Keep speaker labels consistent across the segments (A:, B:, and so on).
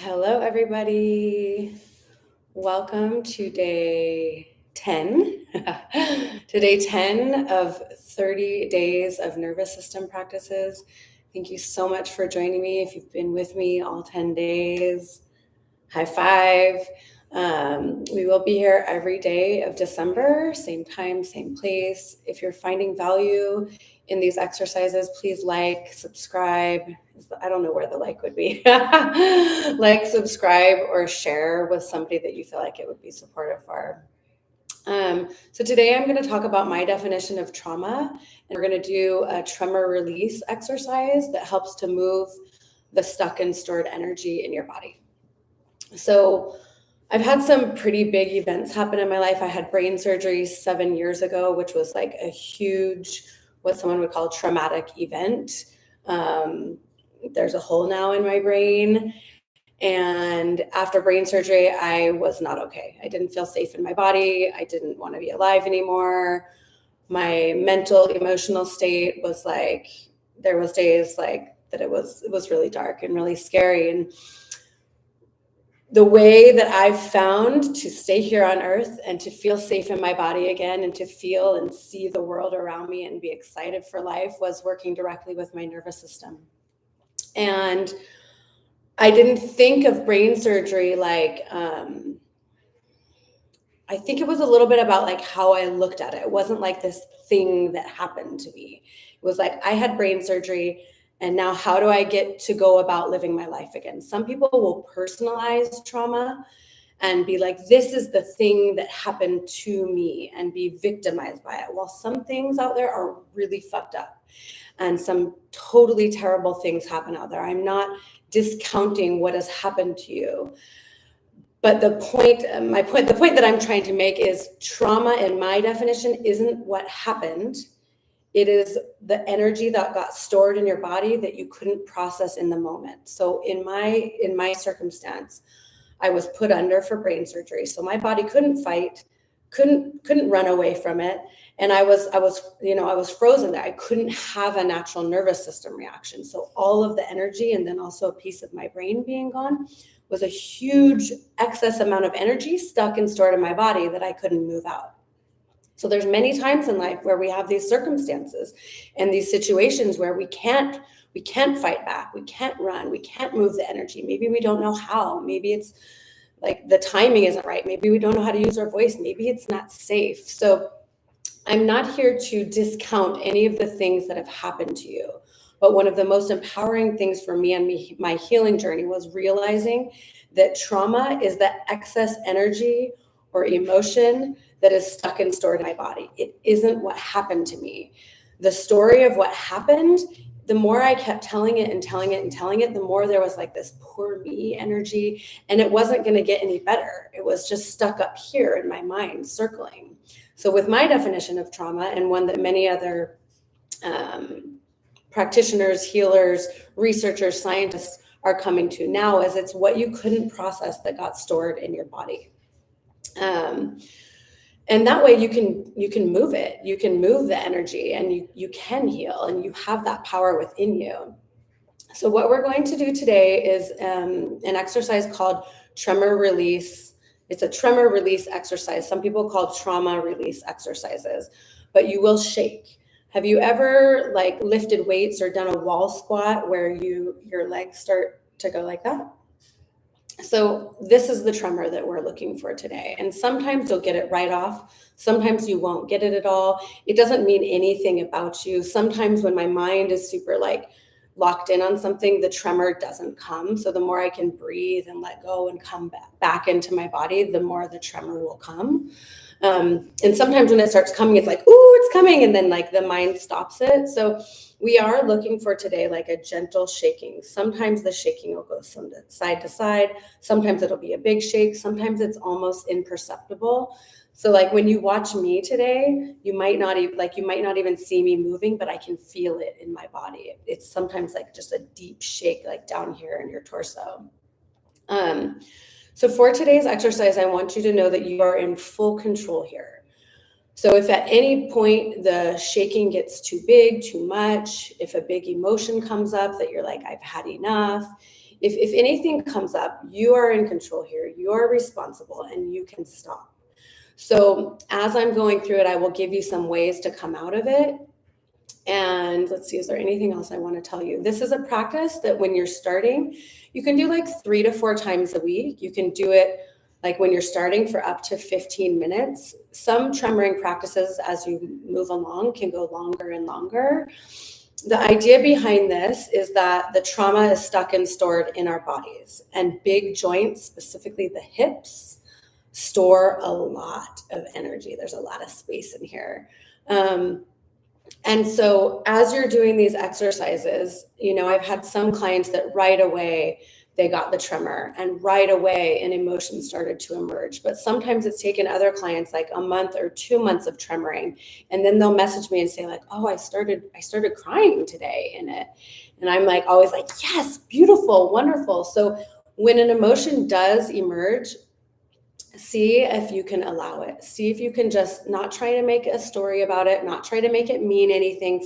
A: Hello, everybody. Welcome to day 10. To day 10 of 30 days of nervous system practices. Thank you so much for joining me. If you've been with me all 10 days, high five. We will be here every day of December, same time, same place. If you're finding value in these exercises, please like, subscribe. I don't know where the like would be. Like, subscribe, or share with somebody that you feel like it would be supportive for. So today I'm going to talk about my definition of trauma, and we're going to do a tremor release exercise that helps to move the stuck and stored energy in your body. So I've had some pretty big events happen in my life. I had brain surgery 7 years ago, which was like a huge, what someone would call traumatic event. There's a hole now in my brain. And after brain surgery, I was not okay. I didn't feel safe in my body. I didn't want to be alive anymore. My mental, emotional state was like, there was days like that it was really dark and really scary. And the way that I've found to stay here on earth and to feel safe in my body again and to feel and see the world around me and be excited for life was working directly with my nervous system. And I didn't think of brain surgery like, I think it was a little bit about like how I looked at it. It wasn't like this thing that happened to me. It was like I had brain surgery, and now how do I get to go about living my life again? Some people will personalize trauma and be like, this is the thing that happened to me, and be victimized by it. While some things out there are really fucked up and some totally terrible things happen out there. I'm not discounting what has happened to you. But the point that I'm trying to make is trauma, in my definition, isn't what happened. It is the energy that got stored in your body that you couldn't process in the moment. So in my circumstance, I was put under for brain surgery. So my body couldn't fight, couldn't run away from it. And I was frozen there. I couldn't have a natural nervous system reaction. So all of the energy, and then also a piece of my brain being gone, was a huge excess amount of energy stuck and stored in my body that I couldn't move out. So there's many times in life where we have these circumstances and these situations where we can't fight back, we can't run, we can't move the energy. Maybe we don't know how. Maybe it's like the timing isn't right. Maybe we don't know how to use our voice. Maybe it's not safe. So I'm not here to discount any of the things that have happened to you. But one of the most empowering things for me and my healing journey was realizing that trauma is the excess energy or emotion that is stuck and stored in my body. It isn't what happened to me. The story of what happened, the more I kept telling it and telling it and telling it, the more there was like this poor me energy, and it wasn't going to get any better. It was just stuck up here in my mind, circling. So with my definition of trauma, and one that many other practitioners, healers, researchers, scientists are coming to now, is it's what you couldn't process that got stored in your body. And that way you can move it. You can move the energy, and you can heal, and you have that power within you. So what we're going to do today is an exercise called Tremor Release. It's a tremor release exercise. Some people call trauma release exercises, but you will shake. Have you ever like lifted weights or done a wall squat where your legs start to go like that? So this is the tremor that we're looking for today. And sometimes you'll get it right off. Sometimes you won't get it at all. It doesn't mean anything about you. Sometimes when my mind is super like locked in on something, the tremor doesn't come. So the more I can breathe and let go and come back into my body, the more the tremor will come. And sometimes when it starts coming, it's like, ooh, it's coming. And then like the mind stops it. So we are looking for today like a gentle shaking. Sometimes the shaking will go from side to side. Sometimes it'll be a big shake. Sometimes it's almost imperceptible. So like when you watch me today, you might not even see me moving, but I can feel it in my body. It's sometimes like just a deep shake, like down here in your torso. So for today's exercise, I want you to know that you are in full control here. So if at any point the shaking gets too big, too much, if a big emotion comes up that you're like, I've had enough, If anything comes up, you are in control here. You are responsible and you can stop. So as I'm going through it, I will give you some ways to come out of it. And let's see, is there anything else I want to tell you? This is a practice that when you're starting, you can do like 3 to 4 times a week. You can do it like when you're starting for up to 15 minutes. Some tremoring practices as you move along can go longer and longer. The idea behind this is that the trauma is stuck and stored in our bodies, and big joints, specifically the hips, store a lot of energy. There's a lot of space in here. And so as you're doing these exercises, I've had some clients that right away they got the tremor and right away an emotion started to emerge. But sometimes it's taken other clients like a month or 2 months of tremoring. And then they'll message me and say like, oh, I started crying today in it. And I'm like, always like, yes, beautiful, wonderful. So when an emotion does emerge, see if you can allow it. See if you can just not try to make a story about it, not try to make it mean anything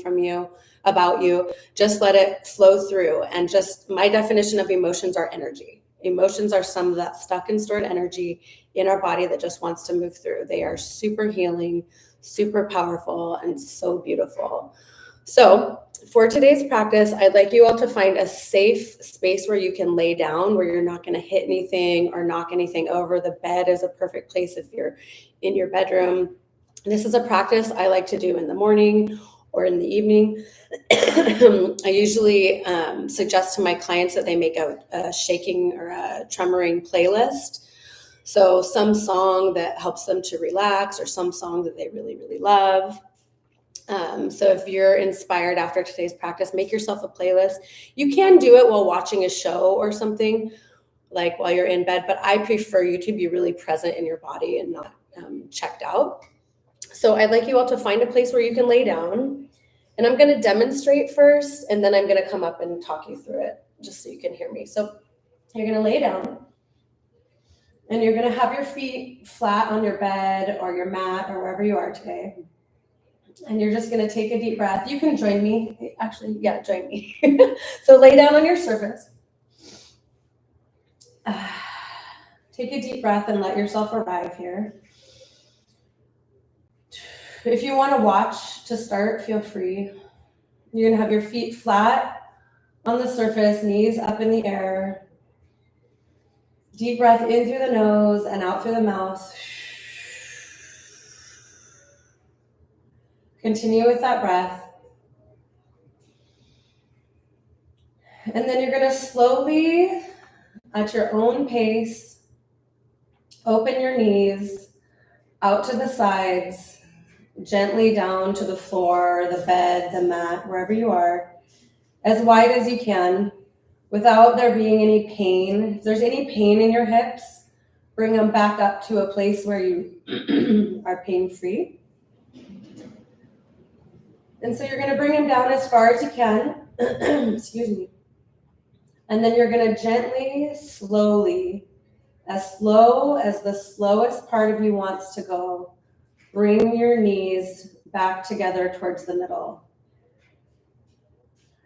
A: about you. Just let it flow through. And just my definition of emotions are energy. Emotions are some of that stuck and stored energy in our body that just wants to move through. They are super healing, super powerful, and so beautiful. So for today's practice, I'd like you all to find a safe space where you can lay down, where you're not going to hit anything or knock anything over. The bed is a perfect place if you're in your bedroom. This is a practice I like to do in the morning or in the evening. I usually suggest to my clients that they make a shaking or a tremoring playlist. So some song that helps them to relax or some song that they really, really love. So if you're inspired after today's practice, make yourself a playlist. You can do it while watching a show or something, like while you're in bed, but I prefer you to be really present in your body and not checked out. So I'd like you all to find a place where you can lay down. And I'm going to demonstrate first, and then I'm going to come up and talk you through it, just so you can hear me. So you're going to lay down, and you're going to have your feet flat on your bed or your mat or wherever you are today. And you're just going to take a deep breath. You can join me. Actually, yeah, join me. So lay down on your surface. Take a deep breath and let yourself arrive here. If you want to watch to start, feel free. You're going to have your feet flat on the surface, knees up in the air. Deep breath in through the nose and out through the mouth. Continue with that breath. And then you're going to slowly, at your own pace, open your knees out to the sides, gently down to the floor, the bed, the mat, wherever you are, as wide as you can, without there being any pain. If there's any pain in your hips, bring them back up to a place where you are pain-free. And so you're going to bring them down as far as you can. Excuse me. And then you're going to gently, slowly, as slow as the slowest part of you wants to go, bring your knees back together towards the middle.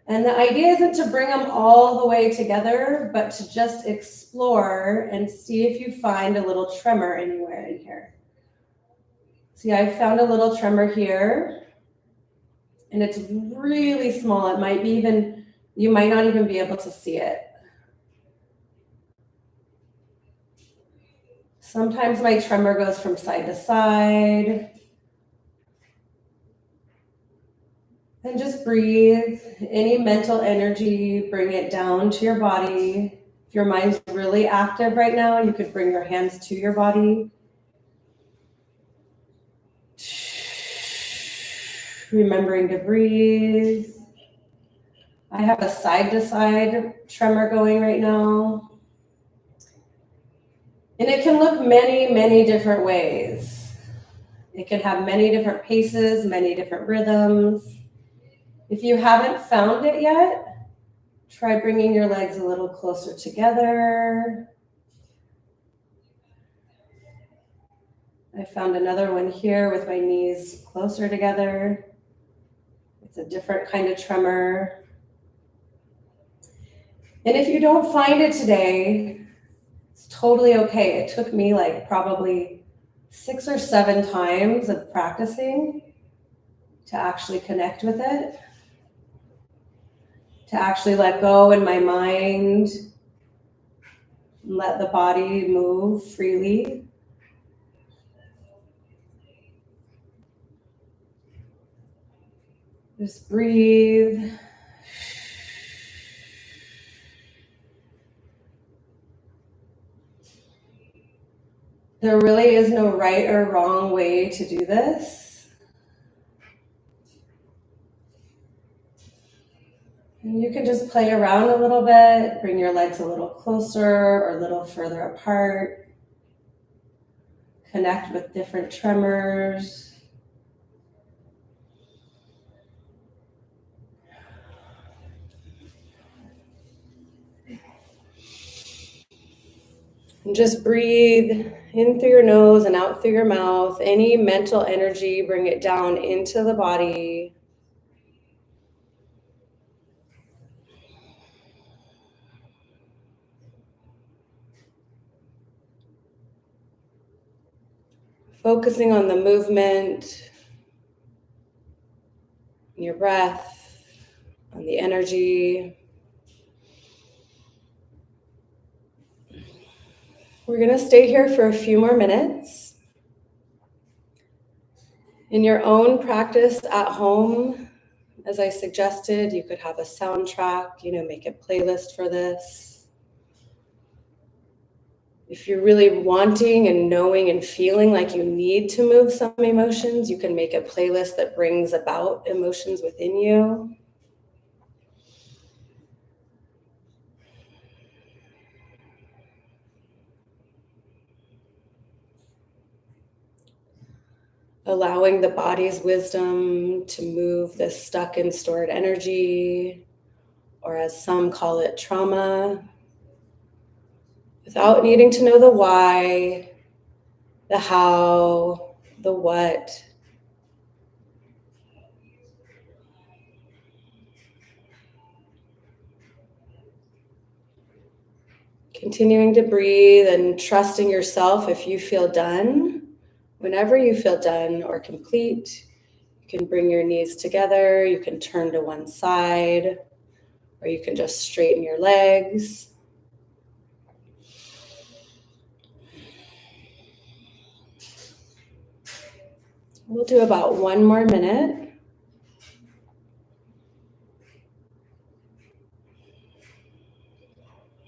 A: And the idea isn't to bring them all the way together, but to just explore and see if you find a little tremor anywhere in here. See, I found a little tremor here, and it's really small. It might be you might not even be able to see it. Sometimes my tremor goes from side to side. And just breathe. Any mental energy, bring it down to your body. If your mind's really active right now, you could bring your hands to your body. Remembering to breathe. I have a side-to-side tremor going right now. And it can look many, many different ways. It can have many different paces, many different rhythms. If you haven't found it yet, try bringing your legs a little closer together. I found another one here with my knees closer together. It's a different kind of tremor. And if you don't find it today, it's totally okay. It took me like probably 6 or 7 times of practicing to actually connect with it, to actually let go in my mind, let the body move freely. Just breathe. There really is no right or wrong way to do this. And you can just play around a little bit, bring your legs a little closer or a little further apart. Connect with different tremors. And just breathe in through your nose and out through your mouth. Any mental energy, bring it down into the body. Focusing on the movement, your breath, on the energy. We're going to stay here for a few more minutes. In your own practice at home, as I suggested, you could have a soundtrack, make a playlist for this. If you're really wanting and knowing and feeling like you need to move some emotions, you can make a playlist that brings about emotions within you. Allowing the body's wisdom to move this stuck and stored energy, or as some call it, trauma, without needing to know the why, the how, the what. Continuing to breathe and trusting yourself if you feel done. Whenever you feel done or complete, you can bring your knees together, you can turn to one side, or you can just straighten your legs. We'll do about 1 more minute.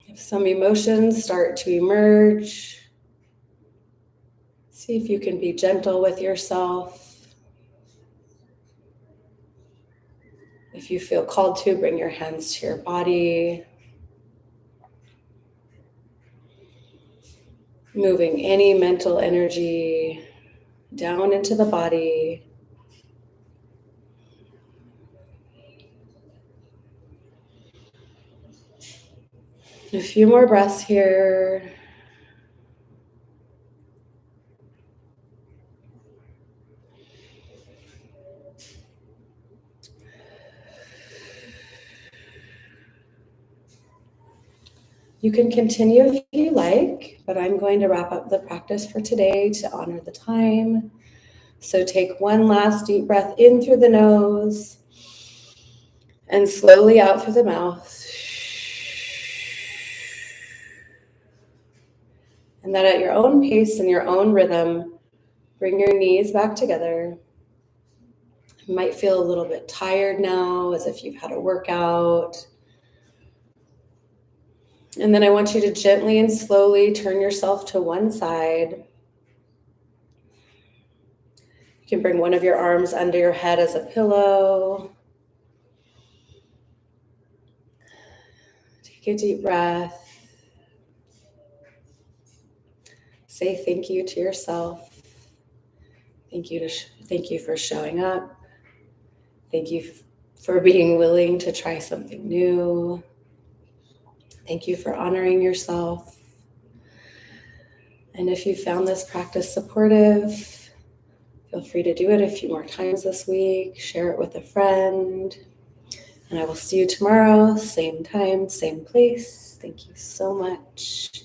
A: If some emotions start to emerge, see if you can be gentle with yourself. If you feel called to, bring your hands to your body. Moving any mental energy down into the body. A few more breaths here. You can continue if you like, but I'm going to wrap up the practice for today to honor the time. So take one last deep breath in through the nose and slowly out through the mouth. And then at your own pace and your own rhythm, bring your knees back together. You might feel a little bit tired now, as if you've had a workout. And then I want you to gently and slowly turn yourself to one side. You can bring one of your arms under your head as a pillow. Take a deep breath. Say thank you to yourself. Thank you for showing up. Thank you for being willing to try something new. Thank you for honoring yourself. And if you found this practice supportive, feel free to do it a few more times this week. Share it with a friend. And I will see you tomorrow, same time, same place. Thank you so much.